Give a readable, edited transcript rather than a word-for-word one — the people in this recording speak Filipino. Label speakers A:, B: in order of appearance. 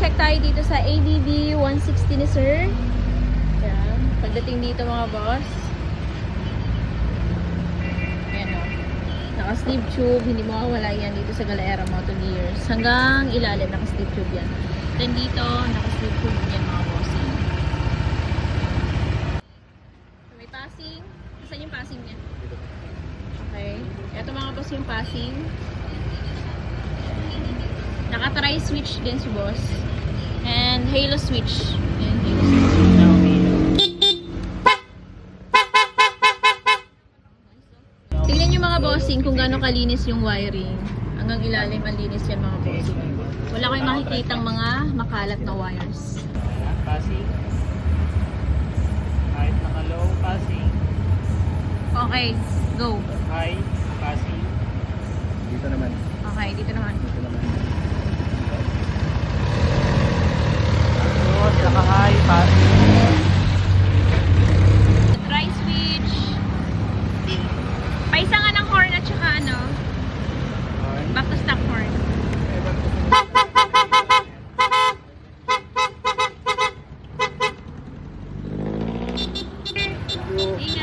A: check tayo dito sa ABB 160 ni sir. Yan. Pagdating dito mga boss. Ayan o. Naka-sleeve tube. Hindi mawawala yan dito sa Galera Moto Gears. Hanggang ilalim naka-sleeve tube yan. Then dito, naka-sleeve tube yan mga bossing. May passing. Saan yung passing niya? Okay. Ito mga boss yung passing. Naka-try switch din si boss. And halo switch. Ayan, halo switch. Tingnan nyo mga bossing kung gaano kalinis yung wiring. Hanggang ilalim ang linis yan mga bossing. Wala kayong makikitang mga makalat na wires.
B: Passing. Kahit naka-low, passing.
A: Okay, go.
B: High, passing.
C: Dito naman.
A: Okay, dito naman.
C: Dito naman.
B: Tapos, naka-high, passing.
A: Try switch. Paisa nga ng horn at saka ano, back to stock horn. Thank